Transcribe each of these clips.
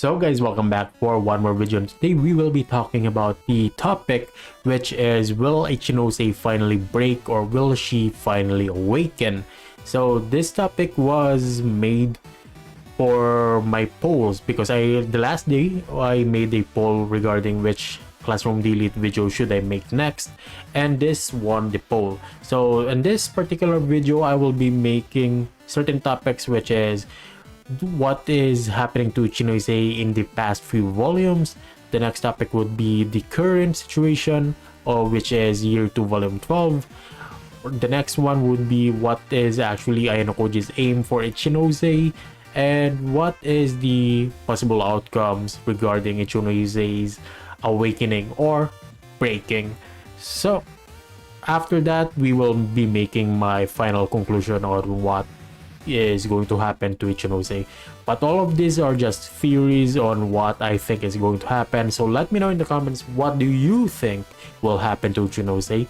So guys, welcome back for one more video. Today we will be talking about the topic, which is, will Ichinose finally break or will she finally awaken? So this topic was made for my polls because the last day I made a poll regarding which classroom delete video should I make next, and this won the poll. So in this particular video I will be making certain topics, which is what is happening to Ichinose in the past few volumes. The next topic would be the current situation, which is year 2 volume 12. The next one would be what is actually Ayanokoji's aim for Ichinose, and what is the possible outcomes regarding Ichinose's awakening or breaking. So after that, we will be making my final conclusion on what is going to happen to Ichinose. But all of these are just theories on what I think is going to happen. So let me know in the comments, what do you think will happen to Ichinose?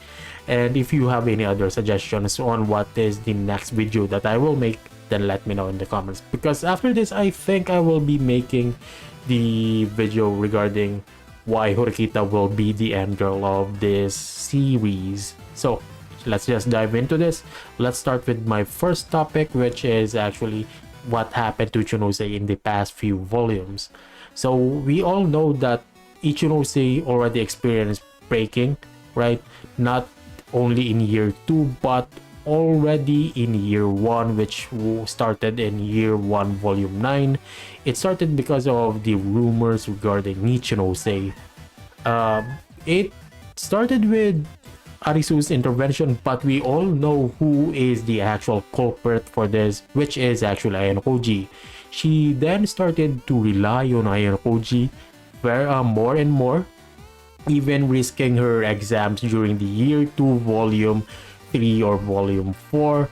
And if you have any other suggestions on what is the next video that I will make, then let me know in the comments. Because after this, I think I will be making the video regarding why Horikita will be the end girl of this series. So let's just dive into this. Let's start with my first topic, which is actually what happened to Ichinose in the past few volumes. So we all know that Ichinose already experienced breaking, right? Not only in year 2 but already in year 1, which started in year 1 volume 9. It started because of the rumors regarding Ichinose. It started with Arisu's intervention, but we all know who is the actual culprit for this, which is actually Ayanokoji. She then started to rely on Ayanokoji more and more, even risking her exams during the year 2 volume 3 or volume 4,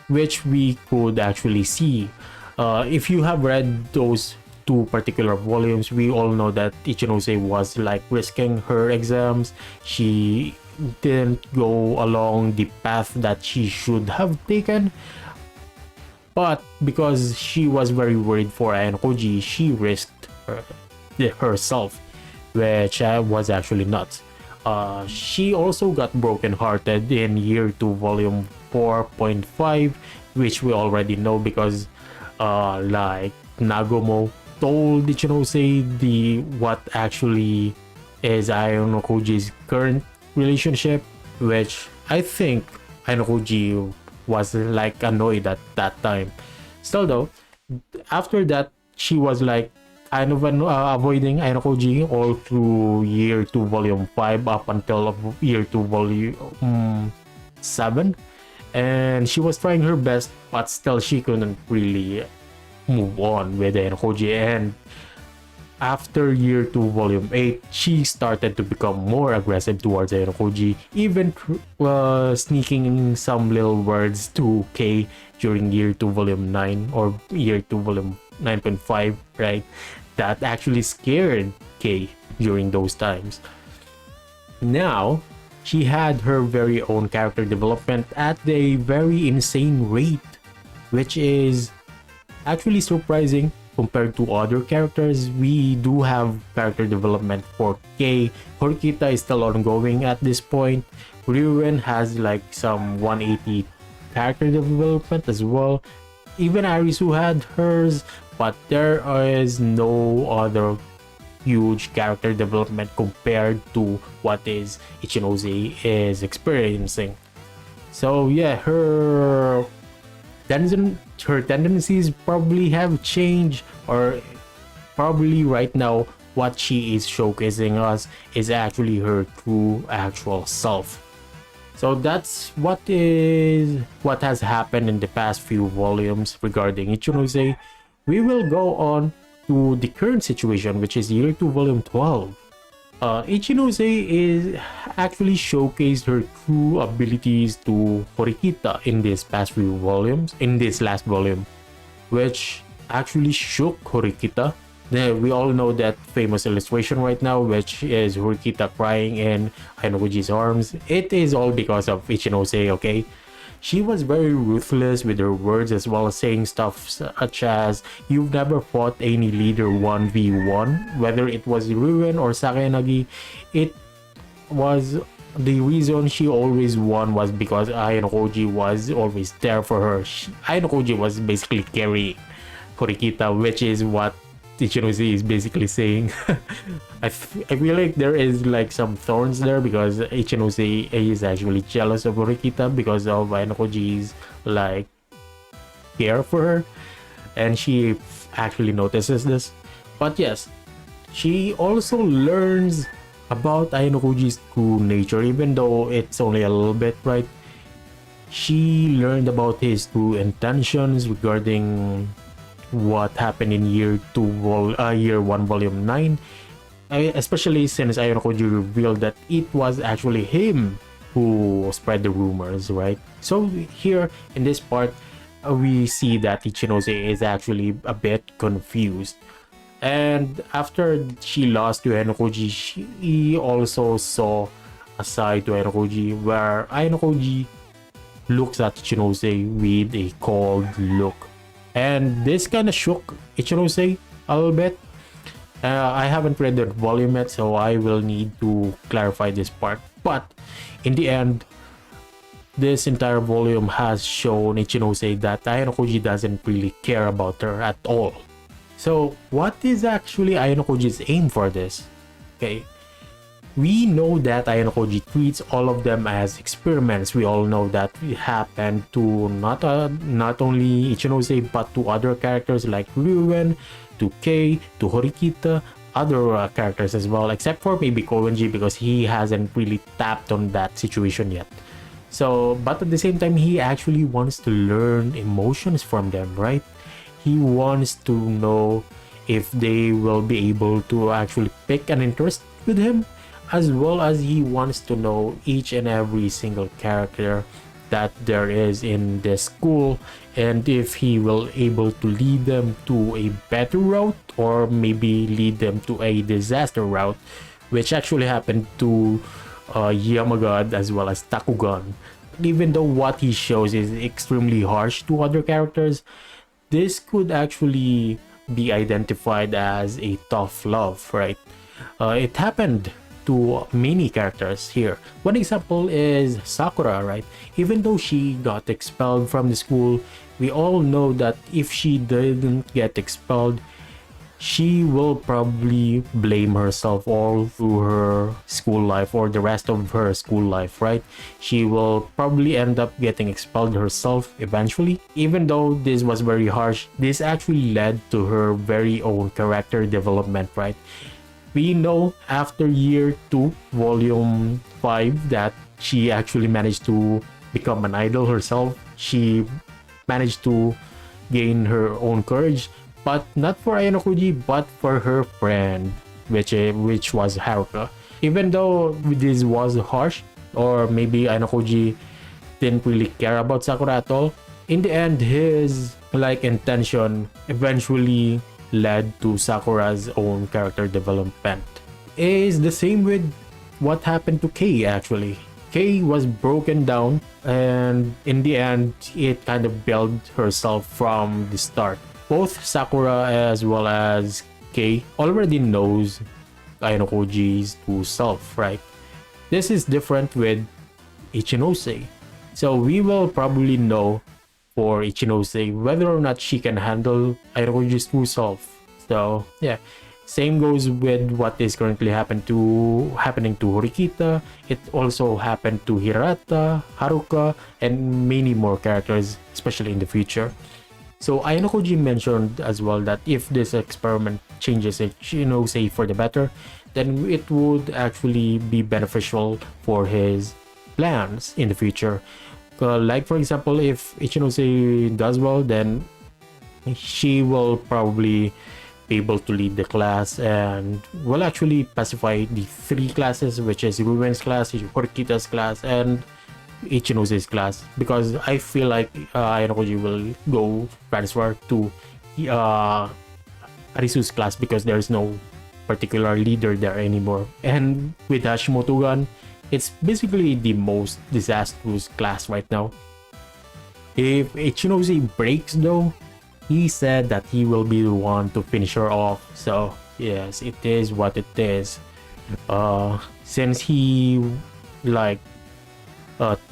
which we could actually see. If you have read those two particular volumes, we all know that Ichinose was like risking her exams. She didn't go along the path that she should have taken, but because she was very worried for Ayanokoji, she risked herself, which was actually nuts. She also got broken-hearted in year 2 volume 4.5, which we already know because like Nagomo told Ichinose what actually is Ayanokoji's current relationship, which I think Ayanokoji was like annoyed at that time. Still though, after that, she was like kind of avoiding Ayanokoji all through year 2 volume 5 up until year 2 volume 7, and she was trying her best, but still she couldn't really move on with Ayanokoji. And after year 2 volume 8, she started to become more aggressive towards Ayanokoji, even sneaking some little words to K during year 2 volume 9 or year 2 volume 9.5, right? That actually scared K during those times. Now, she had her very own character development at a very insane rate, which is actually surprising compared to other characters. We do have character development for K. Horikita is still ongoing at this point. Ryuen has like some 180 character development as well. Even Arisu had hers, but there is no other huge character development compared to what is Ichinose is experiencing. So yeah, her tendencies probably have changed, or probably right now what she is showcasing us is actually her true actual self. So that's what has happened in the past few volumes regarding Ichinose. We will go on to the current situation, which is year 2 volume 12. Ichinose is actually showcased her true abilities to Horikita in this past few volumes, in this last volume, which actually shook Horikita. We all know that famous illustration right now, which is Horikita crying in Ayanokoji's arms. It is all because of Ichinose, okay? She was very ruthless with her words, as well as saying stuff such as, "You've never fought any leader 1v1, whether it was Ryuen or Sakayanagi. It was the reason she always won was because Ayanokoji was always there for her. Ayanokoji was basically carrying Horikita, which is what Ichinose is basically saying." I feel like there is like some thorns there because Ichinose is actually jealous of Horikita because of Ayanokoji's like care for her, and she actually notices this. But yes, she also learns about Ayanokoji's true nature, even though it's only a little bit, right? She learned about his true intentions regarding what happened in year 1 volume 9, especially since Ayanokoji revealed that it was actually him who spread the rumors, right? So here in this part, we see that Ichinose is actually a bit confused. And after she lost to Ayanokoji, she also saw a side to Ayanokoji where Ayanokoji looks at Ichinose with a cold look. And this kind of shook Ichinose a little bit. I haven't read the volume yet, so I will need to clarify this part. But in the end, this entire volume has shown Ichinose that Ayanokoji doesn't really care about her at all. So what is actually Ayanokoji's aim for this? Okay, we know that Ayanokoji treats all of them as experiments. We all know that it happened to not only Ichinose but to other characters like Ryuen, to Kei, to Horikita, other characters as well, except for maybe Koenji because he hasn't really tapped on that situation yet. So, but at the same time, he actually wants to learn emotions from them, right? He wants to know if they will be able to actually pick an interest with him, as well as he wants to know each and every single character that there is in this school, and if he will able to lead them to a better route or maybe lead them to a disaster route, which actually happened to Yamagad as well as Takugan. Even though what he shows is extremely harsh to other characters, this could actually be identified as a tough love, right? It happened to many characters here. One example is Sakura, right? Even though she got expelled from the school, we all know that if she didn't get expelled, she will probably blame herself all through her school life or the rest of her school life, right? She will probably end up getting expelled herself eventually. Even though this was very harsh, this actually led to her very own character development, right? We know after year 2, volume 5, that she actually managed to become an idol herself. She managed to gain her own courage, but not for Ayanokoji, but for her friend, which was Haruka. Even though this was harsh, or maybe Ayanokoji didn't really care about Sakura at all, in the end, his like intention eventually led to Sakura's own character development. Is the same with what happened to Kei actually. Kei was broken down, and in the end, it kind of built herself from the start. Both Sakura as well as Kei already knows Ayanokoji's true self, right? This is different with Ichinose. So we will probably know for Ichinose whether or not she can handle Ayanokoji's true self. So yeah, same goes with what is currently happening to Horikita. It also happened to Hirata, Haruka, and many more characters, especially in the future. So Ayanokoji mentioned as well that if this experiment changes Ichinose for the better, then it would actually be beneficial for his plans in the future. Like for example, if Ichinose does well, then she will probably be able to lead the class and will actually pacify the 3 classes, which is Ryuen's class, Horikita's class, and Ichinose's class, because I feel like Ayanokoji will go transfer to Arisu's class because there's no particular leader there anymore. And with Hashimoto Gun, it's basically the most disastrous class right now. If Ichinose breaks though, he said that he will be the one to finish her off. So yes, it is what it is. Since he like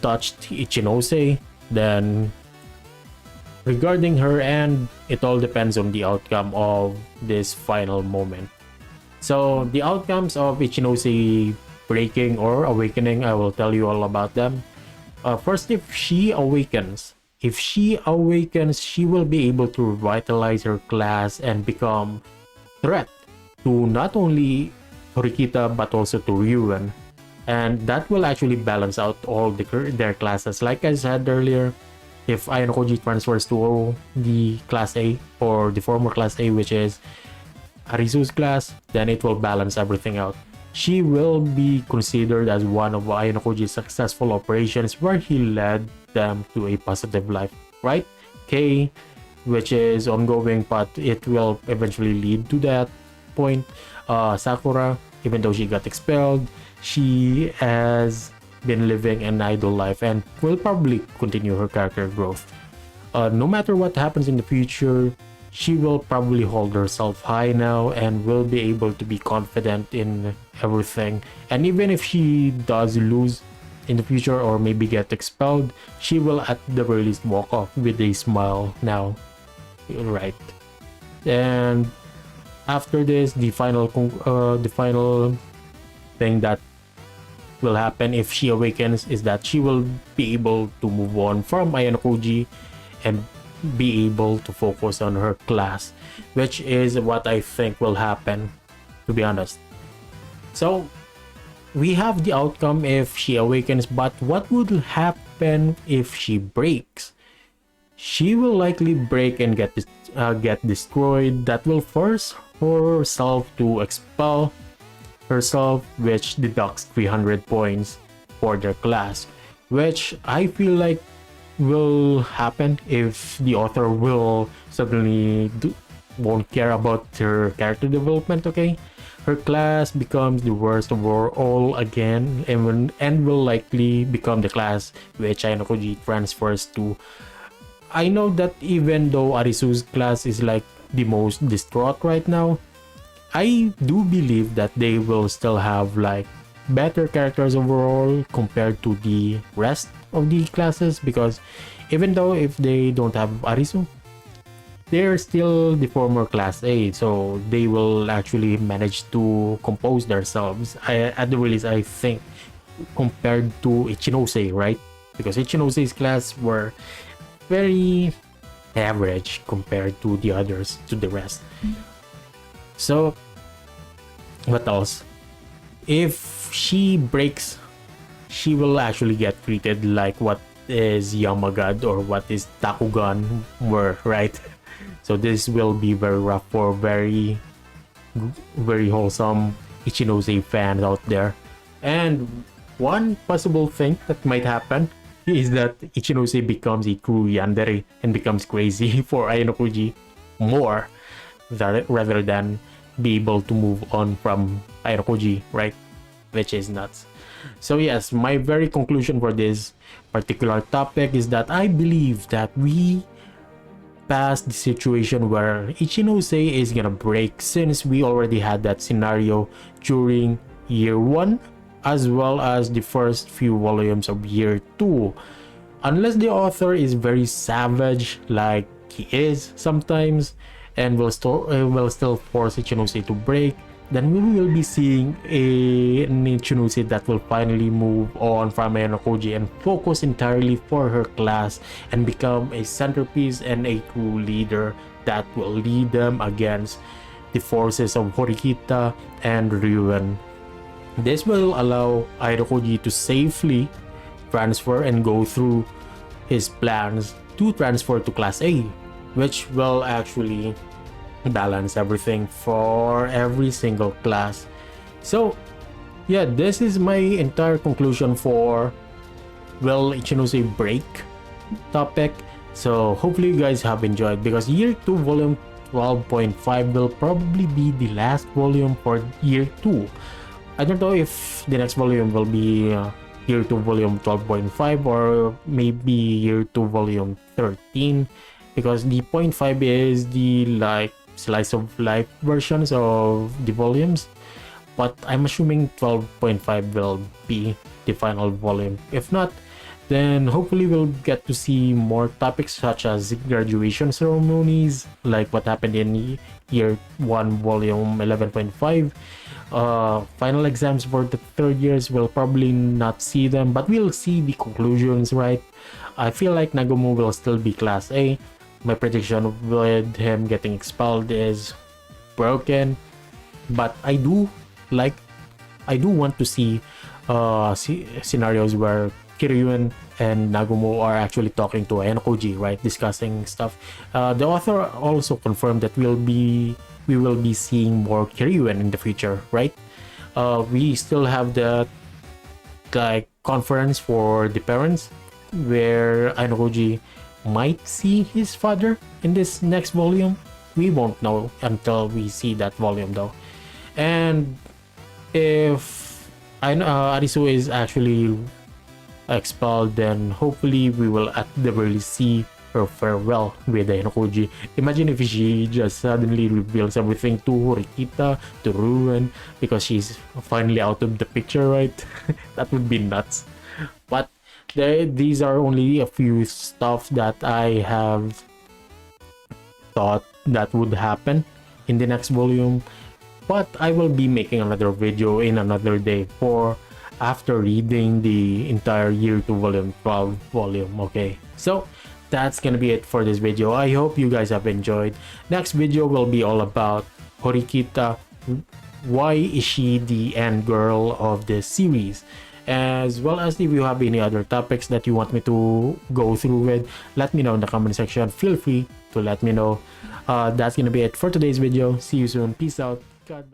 touched Ichinose, then regarding her end, it all depends on the outcome of this final moment. So the outcomes of Ichinose breaking or awakening, I will tell you all about them. First, if she awakens, she will be able to revitalize her class and become threat to not only Horikita but also to Ryuen, and that will actually balance out all their classes. Like I said earlier, if Ayanokoji transfers to the class A or the former class A, which is Arisu's class, then it will balance everything out. She will be considered as one of Ayanokoji's successful operations where he led them to a positive life, right? K, which is ongoing, but it will eventually lead to that point. Sakura, even though she got expelled, she has been living an idle life and will probably continue her character growth. No matter what happens in the future, she will probably hold herself high now and will be able to be confident in everything. And even if she does lose in the future or maybe get expelled, she will at the very least walk off with a smile now. Right. And after this, the final thing that will happen if she awakens is that she will be able to move on from Ayanokoji and be able to focus on her class, which is what I think will happen, to be honest. So we have the outcome if she awakens, but what would happen if she breaks? She will likely break and get destroyed. That will force herself to expel herself, which deducts 300 points for their class, which I feel like will happen if the author will suddenly won't care about her character development. Okay, her class becomes the worst overall again, and will likely become the class which Ayanokoji transfers to. I know that even though Arisu's class is like the most distraught right now, I do believe that they will still have like better characters overall compared to the rest of the classes, because even though if they don't have Arisu, they're still the former class A, so they will actually manage to compose themselves at the release, I think, compared to Ichinose, right? Because Ichinose's class were very average compared to the others, to the rest. So what else? If she breaks, she will actually get treated like what is Yamagad or what is Takugan were, right? So this will be very rough for very wholesome Ichinose fans out there. And one possible thing that might happen is that Ichinose becomes a true yandere and becomes crazy for Ayanokoji more rather than be able to move on from Ayanokoji, right? Which is nuts. So yes, my very conclusion for this particular topic is that I believe that we passed the situation where Ichinose is gonna break, since we already had that scenario during year 1 as well as the first few volumes of year 2. Unless the author is very savage like he is sometimes and will still force Ichinose to break, then we will be seeing an Ichinose that will finally move on from Ayanokoji and focus entirely for her class and become a centerpiece and a true leader that will lead them against the forces of Horikita and Ryuen. This will allow Ayanokoji to safely transfer and go through his plans to transfer to Class A, which will actually balance everything for every single class. So yeah, this is my entire conclusion for will Ichinose break topic. So hopefully you guys have enjoyed, because year 2 volume 12.5 will probably be the last volume for year 2. I don't know if the next volume will be year 2 volume 12.5 or maybe year 2 volume 13, because the point 5 is the like slice of life versions of the volumes, but I'm assuming 12.5 will be the final volume. If not, then hopefully we'll get to see more topics such as graduation ceremonies, like what happened in year 1 volume 11.5. Final exams for the third years, we'll probably not see them, but we'll see the conclusions, right? I feel like Nagumo will still be class A. My prediction with him getting expelled is broken, but I do want to see scenarios where Ryuen and Nagumo are actually talking to Ayanokoji, right, discussing stuff. The author also confirmed that we will be seeing more Ryuen in the future, right? We still have the like conference for the parents where Ayanokoji might see his father in this next volume. We won't know until we see that volume though. And if Arisu is actually expelled, then hopefully we will at the very least see her farewell with Ayanokoji. Imagine if she just suddenly reveals everything to Horikita, to Ryuen, because she's finally out of the picture, right? That would be nuts. But these are only a few stuff that I have thought that would happen in the next volume, but I will be making another video in another day for after reading the entire year 2 volume 12 volume. Okay, so that's gonna be it for this video. I hope you guys have enjoyed. Next video will be all about Horikita. Why is she the end girl of this series? As well as if you have any other topics that you want me to go through with, let me know in the comment section. Feel free to let me know. That's gonna be it for today's video. See you soon. Peace out. God.